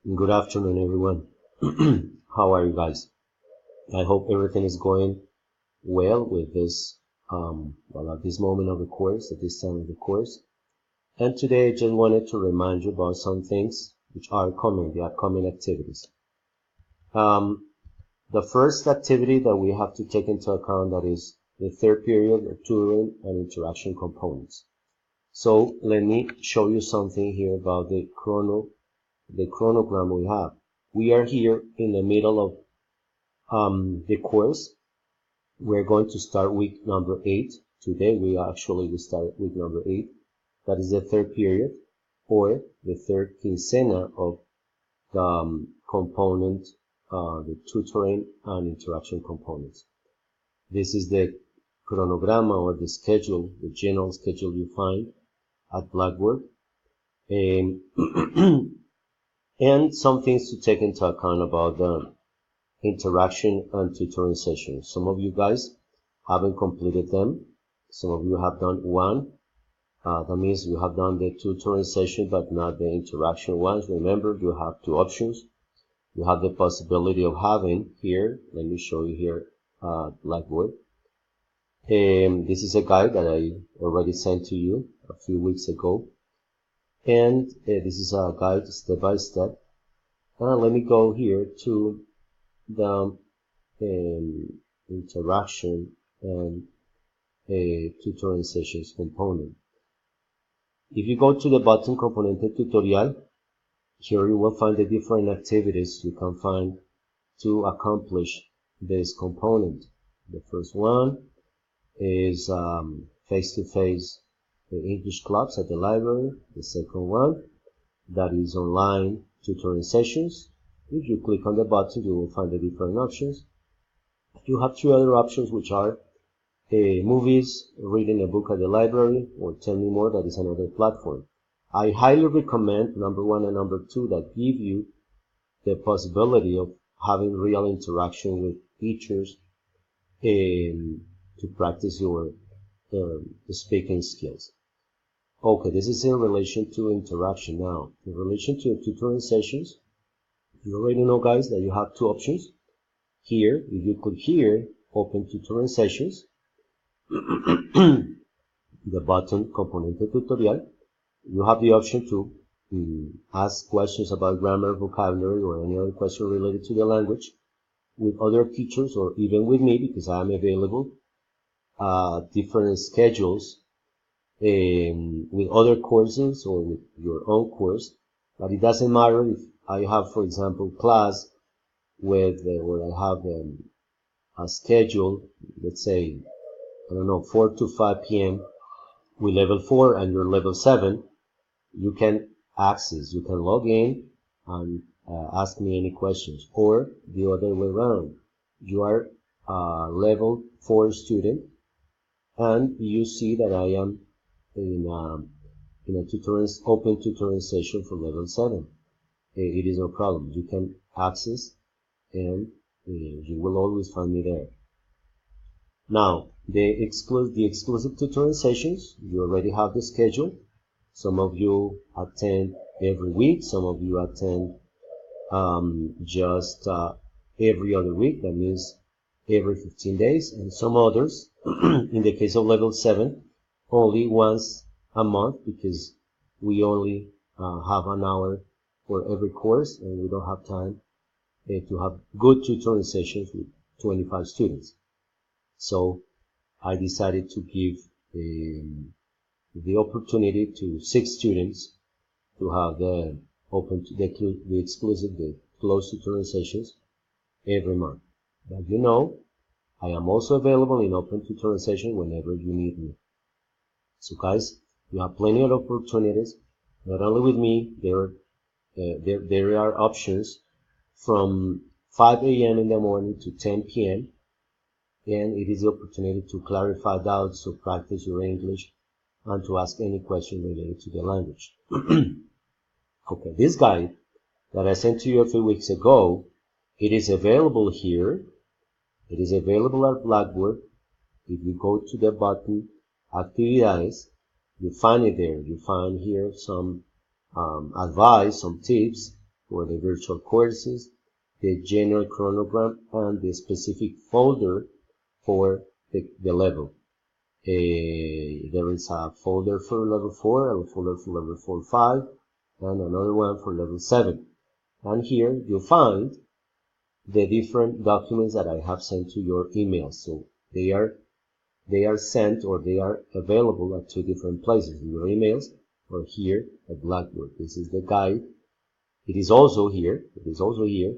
Good afternoon, everyone. How are you guys? I hope everything is going well with this, at this moment of the course, at this time of the course. And today I just wanted to remind you about some things which are coming, the upcoming activities. Um, the first activity that we have to take into account that is the third period of tutoring and interaction components. So let me show you something here about the chronogram we have. We are here in the middle of the course. We're going to start week number 8. Today we start week number 8. That is the third period or the third quincena of the component, the tutoring and interaction components. This is the chronogramma or the schedule, the general schedule you find at Blackboard. And some things to take into account about the interaction and tutoring sessions. Some of you guys haven't completed them. Some of you have done one. That means you have done the tutoring session but not the interaction ones. Remember, you have two options. You have the possibility of having here, let me show you here, Blackboard. This is a guide that I already sent to you a few weeks ago. And this is a guide step by step. Let me go here to the interaction and tutoring sessions component. If you go to the button Componente Tutorial, here you will find the different activities you can find to accomplish this component. The first one is face-to-face English clubs at the library. The second one, that is online tutoring sessions. If you click on the button, you will find the different options. You have three other options, which are movies, reading a book at the library, or Tell Me More, that is another platform. I highly recommend number 1 and number 2 that give you the possibility of having real interaction with teachers to practice your speaking skills. Okay, this is in relation to interaction. Now, in relation to tutoring sessions, you already know, guys, that you have two options. Here, if you click here, open tutoring sessions, the button Componente Tutorial, you have the option to ask questions about grammar, vocabulary, or any other question related to the language with other teachers or even with me, because I am available, different schedules with other courses or with your own course. But it doesn't matter if I have, for example, class with where I have a schedule, let's say, I don't know, 4 to 5 p.m. with level 4 and you're level 7, you can access, you can log in and ask me any questions. Or the other way around, you are a level 4 student and you see that I am in a open tutoring session for level 7. It is no problem. You can access and you will always find me there. Now, the exclusive tutoring sessions, you already have the schedule. Some of you attend every week. Some of you attend just every other week. That means every 15 days. And some others, in the case of level 7, only once a month, because we only have an hour for every course and we don't have time to have good tutoring sessions with 25 students. So I decided to give the opportunity to 6 students to have the exclusive, the closed tutoring sessions every month. But you know, I am also available in open tutoring session whenever you need me. So guys, you have plenty of opportunities. Not only with me, there are options from 5 a.m. in the morning to 10 p.m. and it is the opportunity to clarify doubts, to practice your English, and to ask any question related to the language. Okay, this guide that I sent to you a few weeks ago, it is available here. It is available at Blackboard. If you go to the button Actividades, you find it there. You find here some advice, some tips for the virtual courses, the general chronogram, and the specific folder for the level. There is a folder for level 4, a folder for level 4-5, and another one for level 7. And here you find the different documents that I have sent to your email. So they are sent, or they are available at 2 different places, in your emails or here at Blackboard. This is the guide. It is also here. It is also here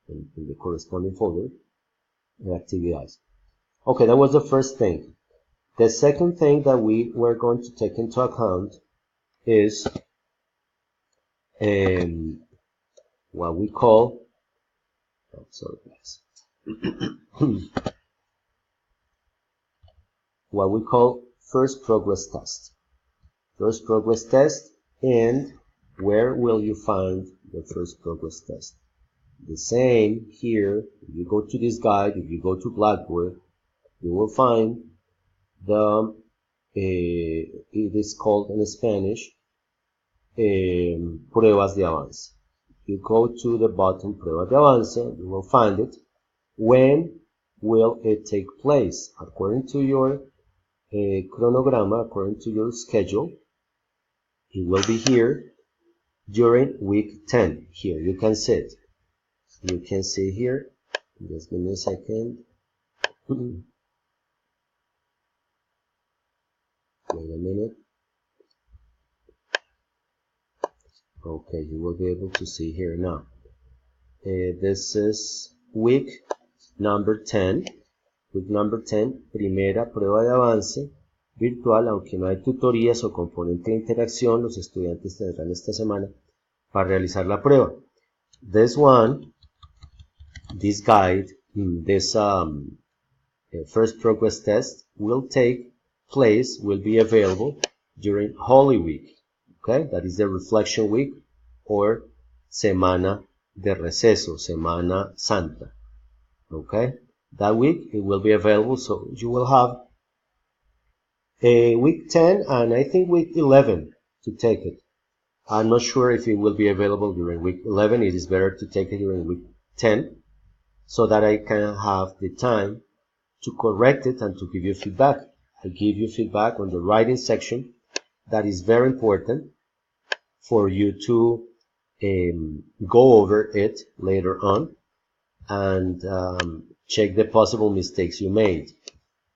in the corresponding folder, the activities. Okay, that was the first thing. The second thing that we were going to take into account is what we call, what we call first progress test. First progress test, and where will you find the first progress test? The same here. If you go to this guide, if you go to Blackboard, you will find the it is called in Spanish pruebas de avance. You go to the bottom, pruebas de avance, you will find it. When will it take place? According to your chronograma, according to your schedule, it will be here during week 10. Here, you can see it. You can see here. Just give me a second. Wait a minute. Okay, you will be able to see here now. This is week number 10. Week number 10, primera prueba de avance virtual. Aunque no hay tutorías o componente de interacción, los estudiantes tendrán esta semana para realizar la prueba. This guide, this first progress test will be available during Holy Week. Okay, that is the reflection week, or Semana de Receso, Semana Santa. Okay, that week it will be available, so you will have a week 10 and I think week 11 to take it. I'm not sure if it will be available during week 11. It is better to take it during week 10 so that I can have the time to correct it and to give you feedback. I give you feedback on the writing section. That is very important for you to go over it later on and check the possible mistakes you made,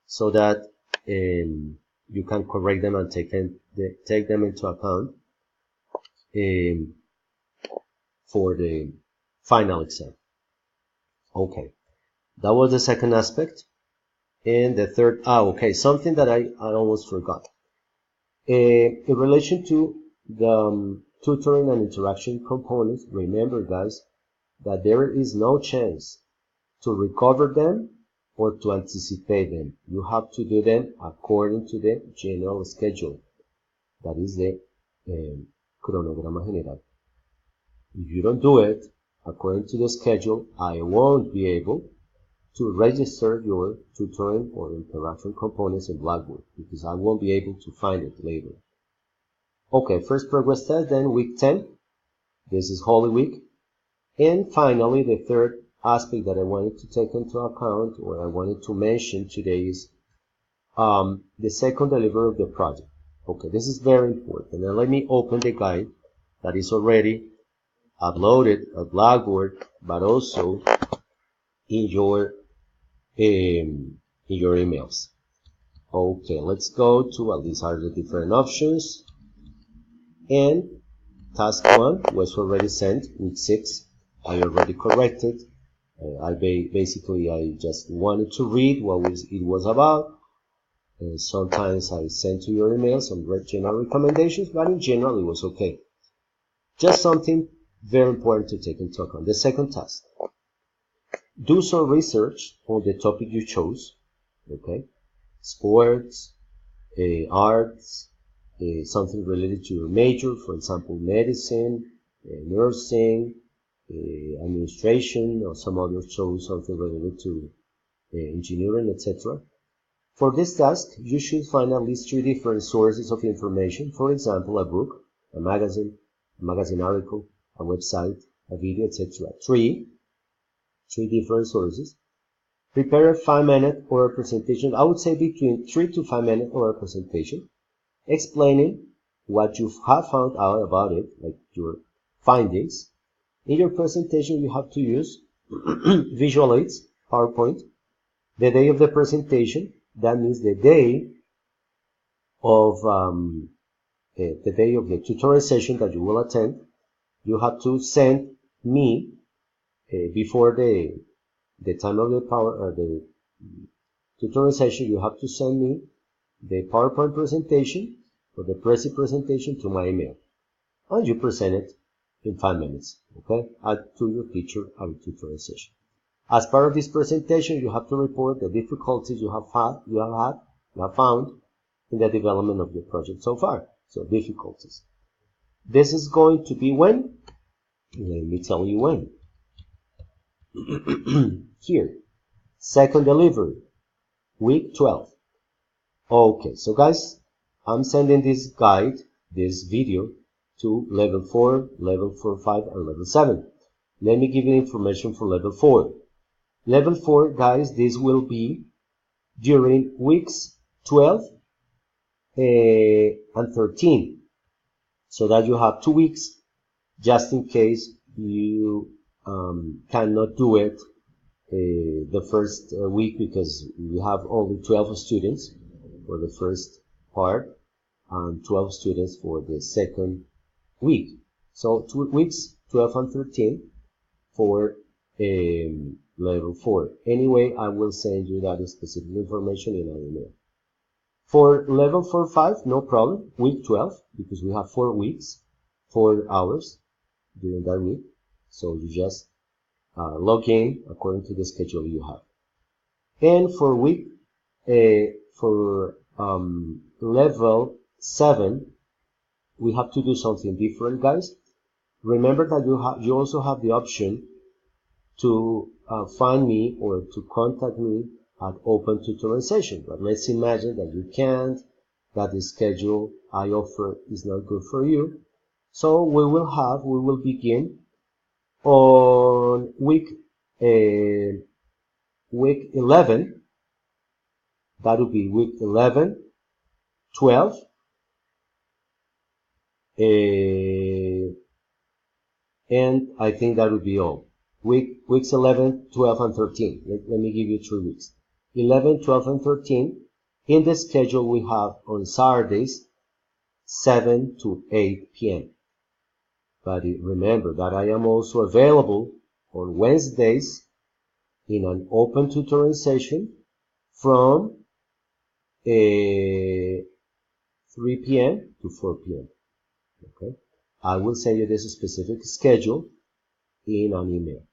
so that you can correct them and take them into account for the final exam. Okay, that was the second aspect. And the third, something that I almost forgot. In relation to the tutoring and interaction components, remember guys, that there is no chance to recover them or to anticipate them. You have to do them according to the general schedule. That is the cronograma general. If you don't do it according to the schedule, I won't be able to register your tutoring or interaction components in Blackboard, because I won't be able to find it later. Okay, first progress test, then week 10. This is Holy Week. And finally, the third aspect that I wanted to take into account, or I wanted to mention today, is the second delivery of the project. Okay, this is very important. Now let me open the guide that is already uploaded at Blackboard, but also in your emails. Okay, let's go to, these are the different options. And task 1 was already sent, week 6. I already corrected. I just wanted to read what it was about. Sometimes I sent to your email some general recommendations, but in general it was okay. Just something very important to take into account. The second task. Do some research on the topic you chose. Okay, sports, arts, something related to your major, for example, medicine, nursing, administration, or some other chose something related to engineering, etc. For this task, you should find at least 3 different sources of information. For example, a book, a magazine article, a website, a video, etc. Three different sources. Prepare a 5-minute oral presentation. I would say between 3 to 5 minute oral presentation, explaining what you have found out about it, like your findings. In your presentation, you have to use visual aids, PowerPoint. The day of the presentation, that means the day of the tutorial session that you will attend. You have to send me before the time of the tutorial session. You have to send me the PowerPoint presentation or the Prezi presentation to my email, and you present it in 5 minutes. Okay, add to your picture of the tutorial session. As part of this presentation, you have to report the difficulties you have found in the development of your project so far. So difficulties. This is going to be when? Let me tell you when. Here, second delivery, week 12. Okay, so guys, I'm sending this guide, this video, to level 4, level 4.5, and level 7. Let me give you information for level 4. Level 4, guys, this will be during weeks 12 and 13. So that you have 2 weeks, just in case you cannot do it the first week, because we have only 12 students for the first part and 12 students for the second week. So 2 weeks, 12 and 13 for level 4. Anyway, I will send you that specific information in an email. For level 4.5, no problem, week 12, because we have 4 weeks, 4 hours during that week. So you just log in according to the schedule you have. And for week, level 7, we have to do something different, guys. Remember that you also have the option to find me or to contact me at open tutorial session. But let's imagine that you can't, that the schedule I offer is not good for you. So we will begin on week 11. That will be week 11, 12, and I think that would be all. Weeks 11, 12, and 13. Let me give you 3 weeks. 11, 12, and 13. In the schedule we have on Saturdays, 7 to 8 p.m. But remember that I am also available on Wednesdays in an open tutoring session from 3 p.m. to 4 p.m. Okay, I will send you this specific schedule in an email.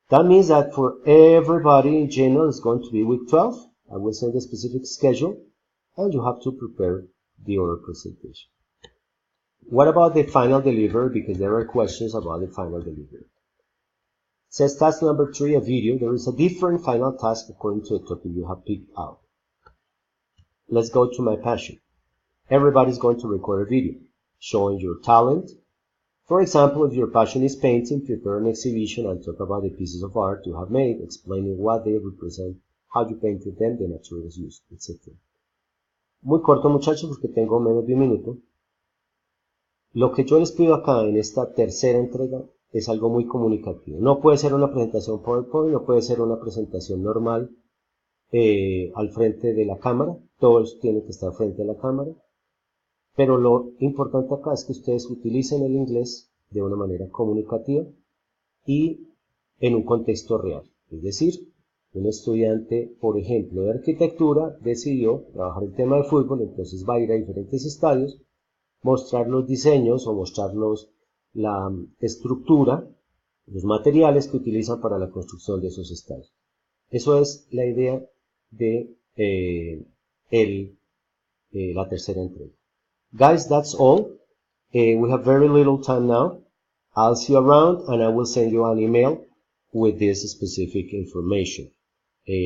That means that for everybody in general, it's going to be week 12. I will send a specific schedule, and you have to prepare the oral presentation. What about the final delivery? Because there are questions about the final delivery. It says task number 3, a video. There is a different final task according to the topic you have picked out. Let's go to my passion. Everybody's going to record a video showing your talent. For example, if your passion is painting, prepare an exhibition and talk about the pieces of art you have made, explaining what they represent, how you painted them, the materials used, etc. Muy corto, muchachos, porque tengo menos de un minuto. Lo que yo les pido acá en esta tercera entrega es algo muy comunicativo. No puede ser una presentación PowerPoint, no puede ser una presentación normal al frente de la cámara. Todos tienen que estar frente a la cámara. Pero lo importante acá es que ustedes utilicen el inglés de una manera comunicativa y en un contexto real. Es decir, un estudiante, por ejemplo, de arquitectura decidió trabajar el tema de fútbol, entonces va a ir a diferentes estadios, mostrar los diseños o mostrarnos la estructura, los materiales que utilizan para la construcción de esos estadios. Eso es la idea de la tercera entrega. Guys, that's all. We have very little time now. I'll see you around and I will send you an email with this specific information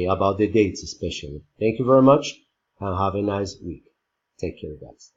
about the dates especially. Thank you very much and have a nice week. Take care, guys.